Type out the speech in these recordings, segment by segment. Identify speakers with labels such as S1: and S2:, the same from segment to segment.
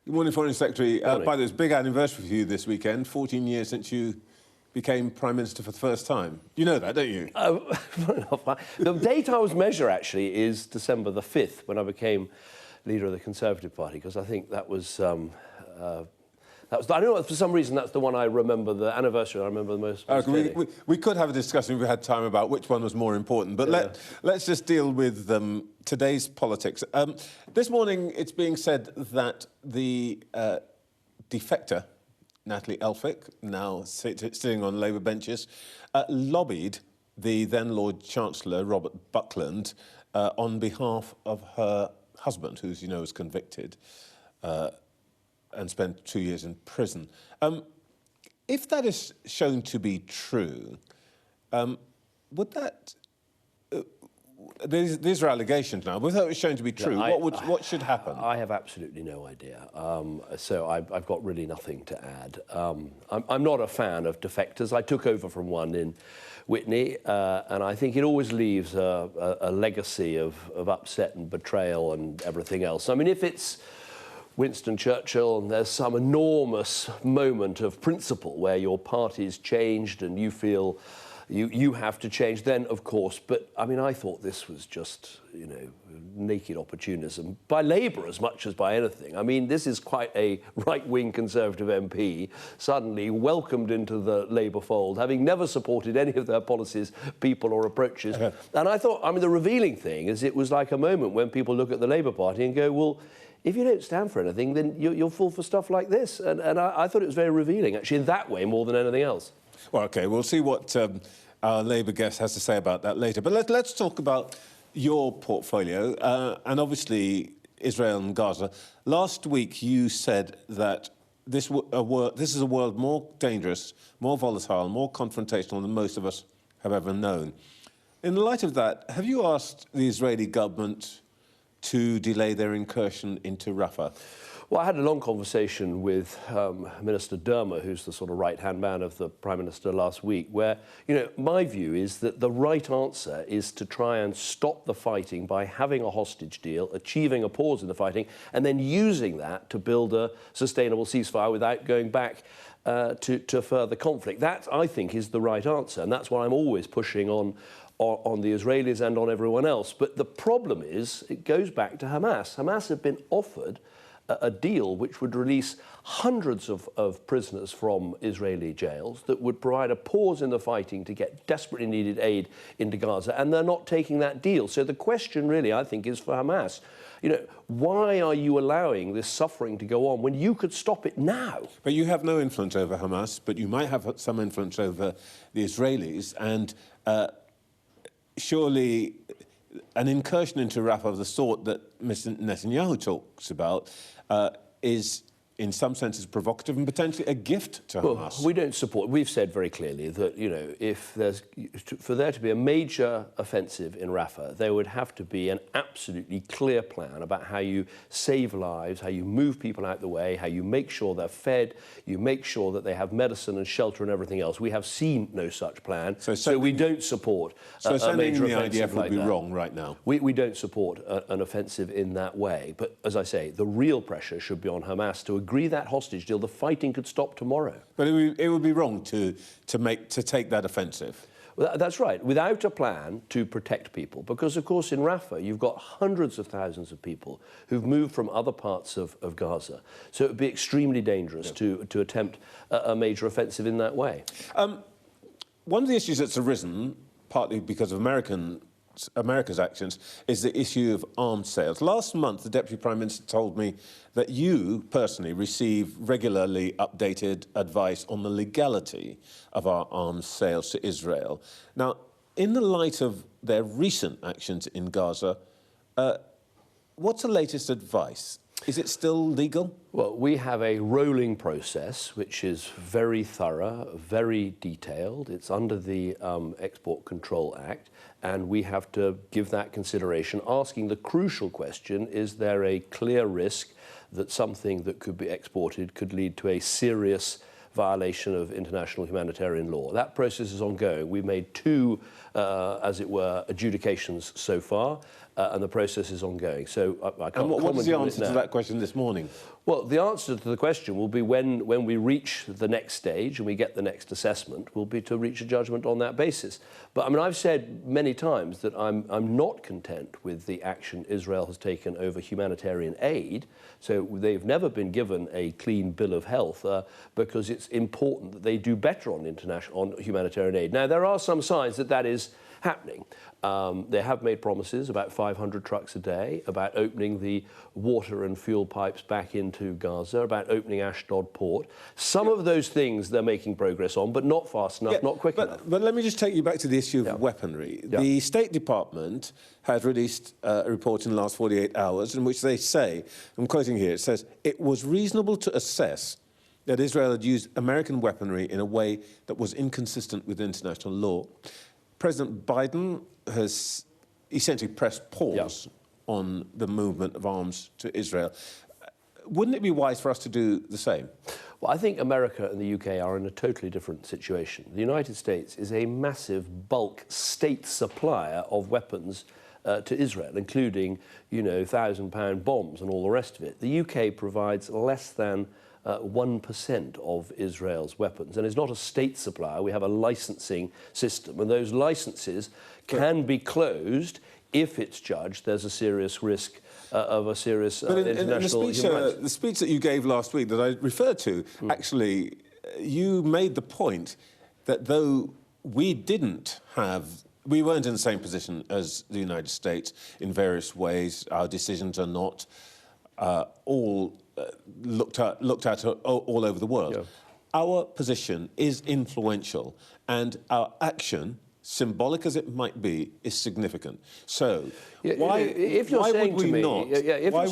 S1: Good morning, Foreign Secretary.
S2: Morning.
S1: By the way, it's a big anniversary for you this weekend, 14 years since you became Prime Minister for the first time. You know that, don't you?
S2: The date I was measured, actually, is December the 5th, when I became leader of the Conservative Party, because I think that was... I don't know, for some reason, that's the one I remember, the anniversary I remember the most.
S1: We could have a discussion if we had time about which one was more important, but
S2: yeah.
S1: let's just deal with today's politics. This morning, it's being said that the defector, Natalie Elphicke, now sitting on Labour benches, lobbied the then Lord Chancellor, Robert Buckland, on behalf of her husband, who, as you know, was convicted and spent 2 years in prison. If that is shown to be true, would that... these are allegations now, but if that was shown to be true, what should happen?
S2: I have absolutely no idea. So I've got really nothing to add. I'm not a fan of defectors. I took over from one in Whitney, and I think it always leaves a legacy of upset and betrayal and everything else. I mean, if it's Winston Churchill and there's some enormous moment of principle where your party's changed and you feel you have to change, then of course. But I mean, I thought this was just, you know, naked opportunism by Labour as much as by anything. I mean, this is quite a right-wing Conservative MP suddenly welcomed into the Labour fold, having never supported any of their policies, people or approaches. And I thought, I mean, the revealing thing is it was like a moment when people look at the Labour Party and go, well, if you don't stand for anything, then you'll fall for stuff like this. And I thought it was very revealing, actually, in that way, more than anything else.
S1: Well, OK, we'll see what our Labour guest has to say about that later. But let's talk about your portfolio, and obviously Israel and Gaza. Last week, you said that this is a world more dangerous, more volatile, more confrontational than most of us have ever known. In the light of that, have you asked the Israeli government to delay their incursion into Rafah?
S2: Well, I had a long conversation with Minister Dermer, who's the sort of right-hand man of the Prime Minister, last week, where, you know, my view is that the right answer is to try and stop the fighting by having a hostage deal, achieving a pause in the fighting, and then using that to build a sustainable ceasefire without going back to further conflict. That, I think, is the right answer, and that's what I'm always pushing on the Israelis and on everyone else. But the problem is, it goes back to Hamas. Hamas have been offered a deal which would release hundreds of prisoners from Israeli jails, that would provide a pause in the fighting to get desperately needed aid into Gaza, and they're not taking that deal. So the question really, I think, is for Hamas. You know, why are you allowing this suffering to go on when you could stop it now? But
S1: you have no influence over Hamas, but you might have some influence over the Israelis, and surely an incursion into Rafah of the sort that Mr. Netanyahu talks about is, in some senses, provocative and potentially a gift to Hamas.
S2: Well, we don't support... We've said very clearly that, you know, if there's... For there to be a major offensive in Rafah, there would have to be an absolutely clear plan about how you save lives, how you move people out the way, how you make sure they're fed, you make sure that they have medicine and shelter and everything else. We have seen no such plan, so we don't support a major offensive
S1: the IDF would be wrong right now?
S2: We don't support an offensive in that way. But, as I say, the real pressure should be on Hamas to agree that hostage deal. The fighting could stop tomorrow.
S1: But it would be wrong to take that offensive.
S2: Well, that's right, without a plan to protect people. Because, of course, in Rafah, you've got hundreds of thousands of people who've moved from other parts of Gaza. So it would be extremely dangerous to attempt a major offensive in that way.
S1: One of the issues that's arisen, partly because of America's actions, is the issue of arms sales. Last month, the Deputy Prime Minister told me that you personally receive regularly updated advice on the legality of our arms sales to Israel. Now, in the light of their recent actions in Gaza, what's the latest advice? Is it still legal?
S2: Well, we have a rolling process which is very thorough, very detailed. It's under the Export Control Act, and we have to give that consideration, asking the crucial question, is there a clear risk that something that could be exported could lead to a serious violation of international humanitarian law? That process is ongoing. We've made two, as it were, adjudications so far. and the process is ongoing. So I can't
S1: And what was
S2: comment
S1: the
S2: on it
S1: answer to
S2: now.
S1: that question this morning?
S2: Well, the answer to the question will be when we reach the next stage and we get the next assessment, will be to reach a judgment on that basis. But I mean, I've said many times that I'm not content with the action Israel has taken over humanitarian aid. So they've never been given a clean bill of health because it's important that they do better on humanitarian aid. Now, there are some signs that that is happening. They have made promises about 500 trucks a day, about opening the water and fuel pipes back into Gaza, about opening Ashdod port. Some of those things they're making progress on, but not fast enough, not quick enough.
S1: But let me just take you back to the issue of weaponry. The State Department has released a report in the last 48 hours in which they say, I'm quoting here, it says, it was reasonable to assess that Israel had used American weaponry in a way that was inconsistent with international law. President Biden has essentially pressed pause on the movement of arms to Israel. Wouldn't it be wise for us to do the same?
S2: Well, I think America and the UK are in a totally different situation. The United States is a massive bulk state supplier of weapons to Israel, including, you know, 1,000-pound bombs and all the rest of it. The UK provides less than 1% of Israel's weapons, and it's not a state supplier. We have a licensing system, and those licenses can be closed if it's judged there's a serious risk of a serious international human rights.
S1: The speech that you gave last week that I referred to, actually, you made the point that though we weren't in the same position as the United States in various ways, our decisions are not all looked at all over the world. Yeah. Our position is influential, and our action, symbolic as it might be, is significant. So why would we not?
S2: If you're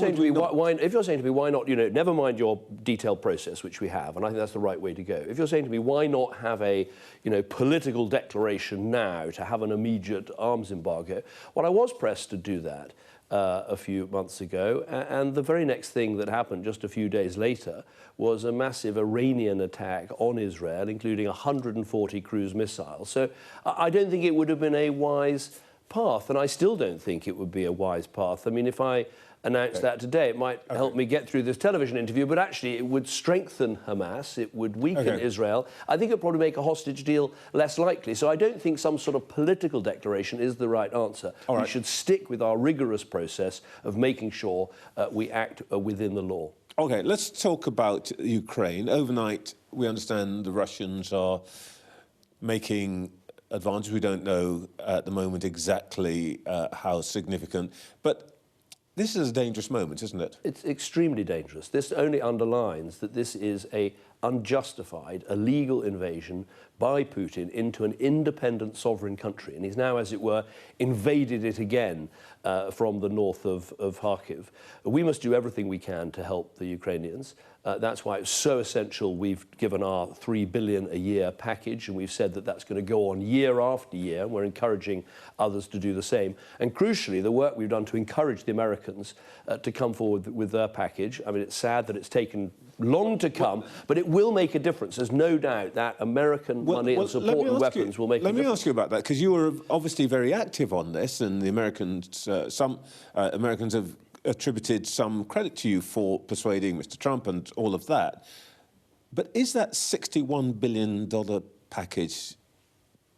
S2: saying to me, why not, you know, never mind your detailed process, which we have, and I think that's the right way to go. If you're saying to me, why not have a, you know, political declaration now to have an immediate arms embargo? Well, I was pressed to do that a few months ago, and the very next thing that happened just a few days later was a massive Iranian attack on Israel, including 140 cruise missiles. So I don't think it would have been a wise path, and I still don't think it would be a wise path. I mean, if I announced that today, it might help me get through this television interview, but actually it would strengthen Hamas, it would weaken Israel. I think it would probably make a hostage deal less likely. So I don't think some sort of political declaration is the right answer. We should stick with our rigorous process of making sure we act within the law.
S1: OK, let's talk about Ukraine. Overnight, we understand the Russians are making advances. We don't know at the moment exactly how significant, but this is a dangerous moment, isn't it?
S2: It's extremely dangerous. This only underlines that this is a unjustified, illegal invasion by Putin into an independent sovereign country. And he's now, as it were, invaded it again from the north of Kharkiv. We must do everything we can to help the Ukrainians. That's why it's so essential we've given our $3 billion a year package, and we've said that that's going to go on year after year. We're encouraging others to do the same. And crucially, the work we've done to encourage the Americans to come forward with their package. I mean, it's sad that it's taken long to come, but it will make a difference. There's no doubt that American money and support and weapons will make a difference.
S1: Let me ask you about that, because you were obviously very active on this, and the Americans, some Americans have attributed some credit to you for persuading Mr. Trump and all of that. But is that $61 billion package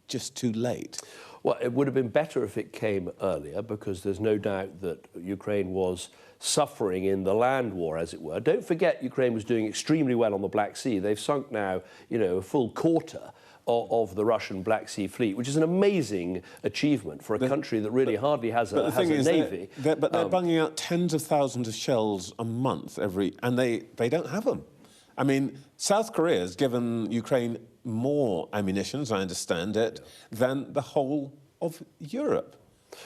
S1: just too late?
S2: Well, it would have been better if it came earlier, because there's no doubt that Ukraine was suffering in the land war, as it were. Don't forget, Ukraine was doing extremely well on the Black Sea. They've sunk now, you know, a full quarter of the Russian Black Sea fleet, which is an amazing achievement for a country that really hardly has a navy.
S1: But they're bunging out tens of thousands of shells a month and they don't have them. I mean, South Korea has given Ukraine more ammunition, as I understand it, than the whole of Europe.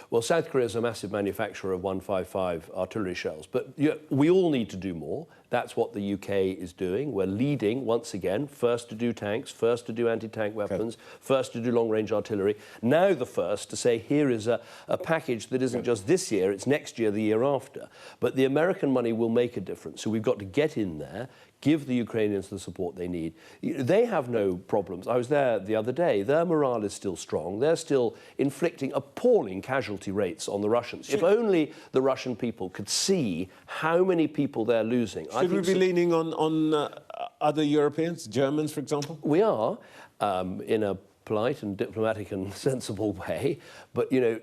S2: Well, South Korea is a massive manufacturer of 155 artillery shells, but we all need to do more. That's what the UK is doing. We're leading, once again, first to do tanks, first to do anti-tank weapons, first to do long-range artillery. Now the first to say, here is a package that isn't just this year, it's next year, the year after. But the American money will make a difference. So we've got to get in there, give the Ukrainians the support they need. They have no problems. I was there the other day. Their morale is still strong. They're still inflicting appalling casualty rates on the Russians. If only the Russian people could see how many people they're losing.
S1: Should we be leaning on other Europeans, Germans, for example?
S2: We are, in a polite and diplomatic and sensible way. But, you know,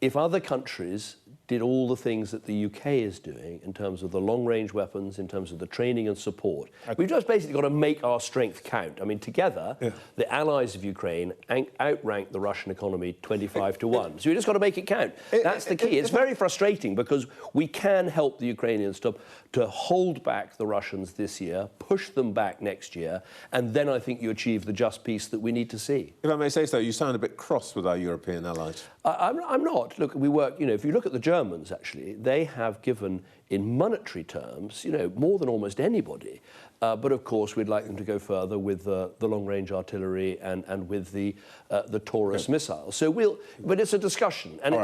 S2: if other countries did all the things that the UK is doing in terms of the long-range weapons, in terms of the training and support, we've just basically got to make our strength count. I mean, together, the allies of Ukraine outrank the Russian economy 25 to 1. So we just got to make it count. That's the key. It's very frustrating because we can help the Ukrainians to hold back the Russians this year, push them back next year, and then I think you achieve the just peace that we need to see.
S1: If I may say so, you sound a bit cross with our European allies.
S2: I'm not. Look, we work, you know, if you look at the Germans, actually, they have given, in monetary terms, you know, more than almost anybody. But of course, we'd like them to go further with the long-range artillery and with the Taurus missiles. So but it's a discussion, and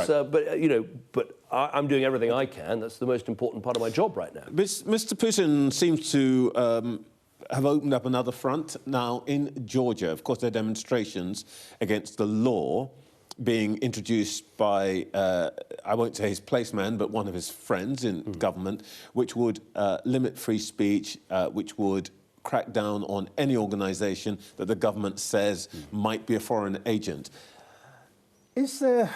S2: but I'm doing everything I can. That's the most important part of my job right now.
S1: Mr. Putin seems to have opened up another front now in Georgia. Of course, there are demonstrations against the law being introduced by, I won't say his placeman, but one of his friends in government, which would limit free speech, which would crack down on any organisation that the government says might be a foreign agent. Is there...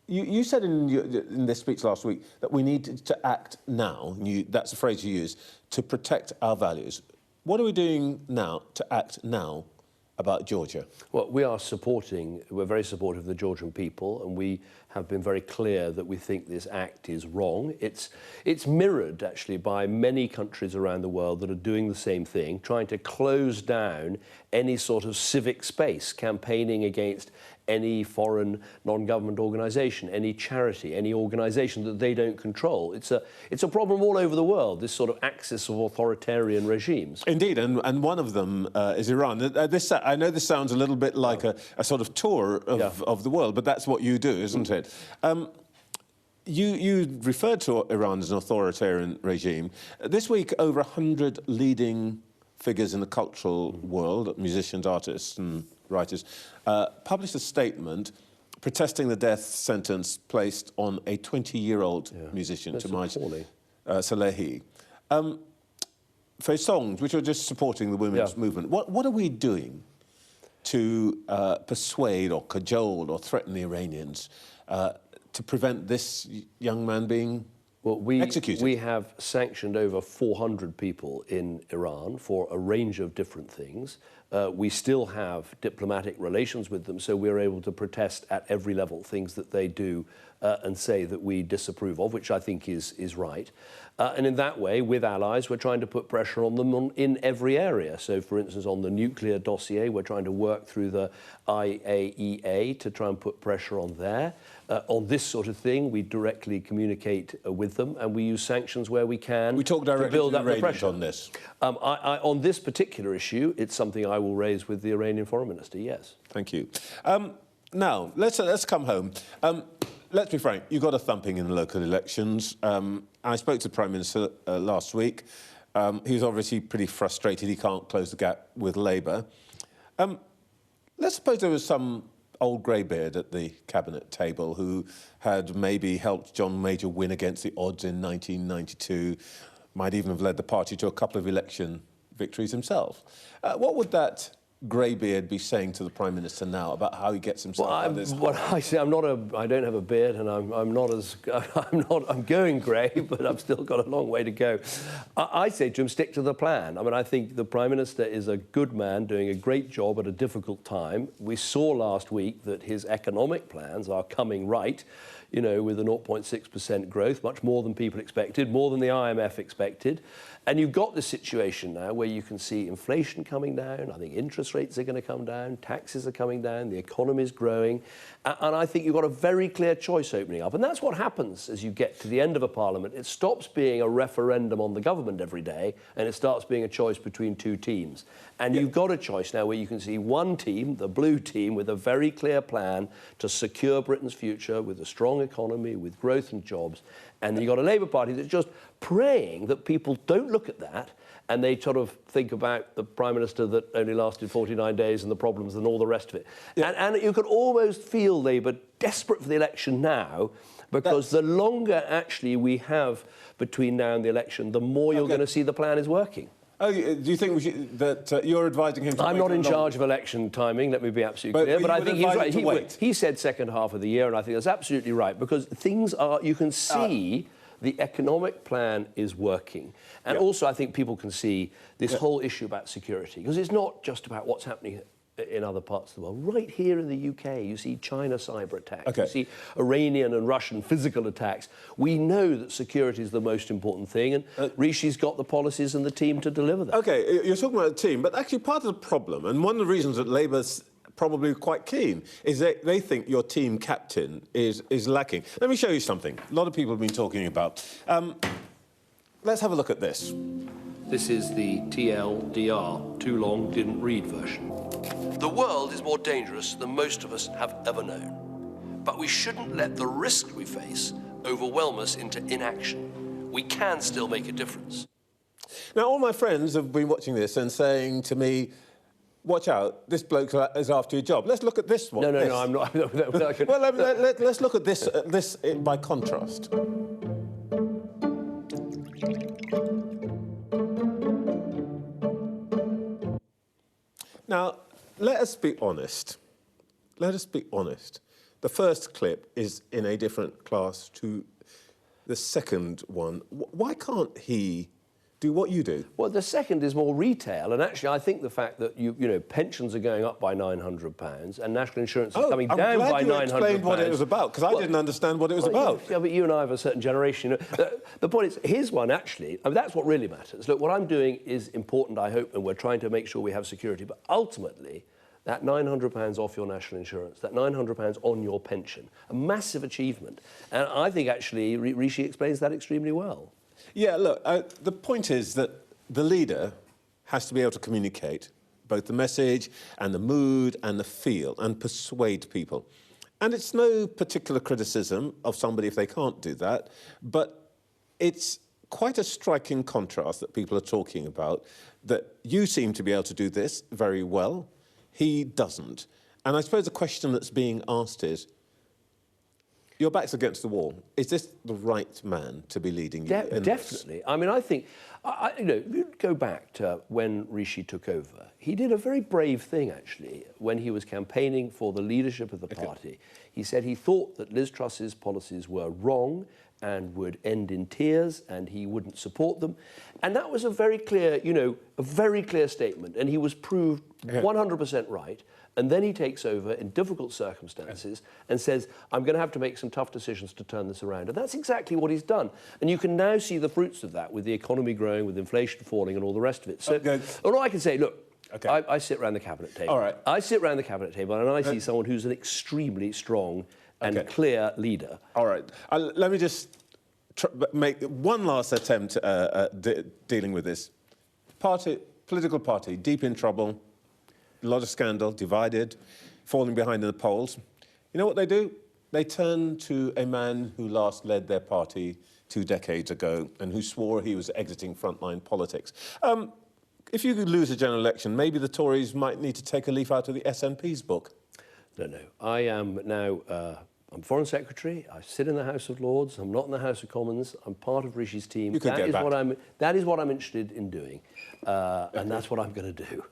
S1: You said in this speech last week that we need to act now, that's the phrase you use, to protect our values. What are we doing now to act now about Georgia? Well,
S2: we're very supportive of the Georgian people, and we have been very clear that we think this act is wrong. It's mirrored, actually, by many countries around the world that are doing the same thing, trying to close down any sort of civic space, campaigning against any foreign non-government organisation, any charity, any organisation that they don't control. It's a problem all over the world, this sort of axis of authoritarian regimes.
S1: Indeed, and one of them is Iran. I know this sounds a little bit like a sort of tour of the world, but that's what you do, isn't it? You referred to Iran as an authoritarian regime. This week, over 100 leading figures in the cultural world, musicians, artists and writers, published a statement protesting the death sentence placed on a 20-year-old musician, Tamaj Salehi, for his songs, which are just supporting the women's movement. What are we doing to persuade or cajole or threaten the Iranians to prevent this young man being executed?
S2: We have sanctioned over 400 people in Iran for a range of different things. We still have diplomatic relations with them, so we're able to protest at every level things that they do and say that we disapprove of, which I think is right. And in that way, with allies, we're trying to put pressure on them in every area. So, for instance, on the nuclear dossier, we're trying to work through the IAEA to try and put pressure on there. On this sort of thing, we directly communicate with them, and we use sanctions where we can.
S1: We talk directly to
S2: build
S1: the
S2: up the
S1: Iranians
S2: pressure
S1: on this.
S2: On this particular issue, it's something I will raise with the Iranian foreign minister. Yes.
S1: Thank you. Now let's come home. Let's be frank. You got a thumping in the local elections. I spoke to the Prime Minister last week. He's obviously pretty frustrated. He can't close the gap with Labour. Let's suppose there was some old greybeard at the cabinet table who had maybe helped John Major win against the odds in 1992, might even have led the party to a couple of election victories himself. What would that greybeard be saying to the Prime Minister now about how he gets himself out of this?
S2: What I say, I don't have a beard, and I'm going grey, but I've still got a long way to go. I say to him, stick to the plan. I mean, I think the Prime Minister is a good man doing a great job at a difficult time. We saw last week that his economic plans are coming right. you know, with a 0.6% growth, much more than people expected, more than the IMF expected. And you've got this situation now where you can see inflation coming down. I think interest rates are going to come down, taxes are coming down, the economy is growing. And I think you've got a very clear choice opening up. And that's what happens as you get to the end of a parliament. It stops being a referendum on the government every day, and it starts being a choice between two teams. And you've got a choice now where you can see one team, the blue team, with a very clear plan to secure Britain's future with a strong economy, with growth and jobs. And then you've got a Labour Party that's just praying that people don't look at that and they sort of think about the Prime Minister that only lasted 49 days and the problems and all the rest of it. Yeah. And you could almost feel Labour desperate for the election now, because the longer actually we have between now and the election, the more you're going to see the plan is working.
S1: Oh, do you think that you're advising him to
S2: I'm not in charge of election timing, let me be absolutely clear. But I think he's right. He said second half of the year, and I think that's absolutely right, because things are, you can see the economic plan is working. And also I think people can see this whole issue about security, because it's not just about what's happening in other parts of the world. Right here in the UK, you see China cyber attacks, you see Iranian and Russian physical attacks. We know that security is the most important thing, and Rishi's got the policies and the team to deliver that. OK,
S1: you're talking about a team, but actually part of the problem, and one of the reasons that Labour's probably quite keen, is that they think your team captain is lacking. Let me show you something a lot of people have been talking about. Let's have a look at this.
S2: This is the TLDR, too long, didn't read version. The world is more dangerous than most of us have ever known. But we shouldn't let the risks we face overwhelm us into inaction. We can still make a difference.
S1: Now, all my friends have been watching this and saying to me, watch out, this bloke is after your job. Let's look at this one.
S2: No, I'm not.
S1: Well, let's look at this by contrast. Now, let us be honest. Let us be honest. The first clip is in a different class to the second one. Why can't he do what you do?
S2: Well, the second is more retail, and actually I think the fact that you know pensions are going up by £900 and national insurance is coming down by £900.
S1: I'm glad you explained what it was about, because I didn't understand what it was about.
S2: Yeah, but you and I have a certain generation. You know, the point is, here's one actually. I mean, that's what really matters. Look, what I'm doing is important, I hope, and we're trying to make sure we have security. But ultimately, that £900 off your national insurance, that £900 on your pension, a massive achievement. And I think actually Rishi explains that extremely well.
S1: Yeah, look, the point is that the leader has to be able to communicate both the message and the mood and the feel and persuade people. And it's no particular criticism of somebody if they can't do that, but it's quite a striking contrast that people are talking about, that you seem to be able to do this very well, he doesn't. And I suppose the question that's being asked is, your back's against the wall. Is this the right man to be leading you?
S2: Definitely. I mean, I think, you know, if you go back to when Rishi took over, he did a very brave thing, actually, when he was campaigning for the leadership of the party. He said he thought that Liz Truss's policies were wrong and would end in tears, and he wouldn't support them. And that was a very clear, you know, a very clear statement, and he was proved 100% right. And then he takes over in difficult circumstances and says, I'm going to have to make some tough decisions to turn this around. And that's exactly what he's done. And you can now see the fruits of that, with the economy growing, with inflation falling and all the rest of it. So all I can say, look, I sit around the cabinet table.
S1: All right.
S2: I sit around the cabinet table and I see someone who's an extremely strong and clear leader.
S1: All right. Let me just make one last attempt dealing with this. Political party, deep in trouble. A lot of scandal, divided, falling behind in the polls. You know what they do? They turn to a man who last led their party 2 decades ago and who swore he was exiting frontline politics. If you could lose a general election, maybe the Tories might need to take a leaf out of the SNP's book.
S2: No. I am now... I'm Foreign Secretary, I sit in the House of Lords, I'm not in the House of Commons, I'm part of Rishi's team.
S1: You could get back.
S2: That is what I'm interested in doing, and that's what I'm going to do.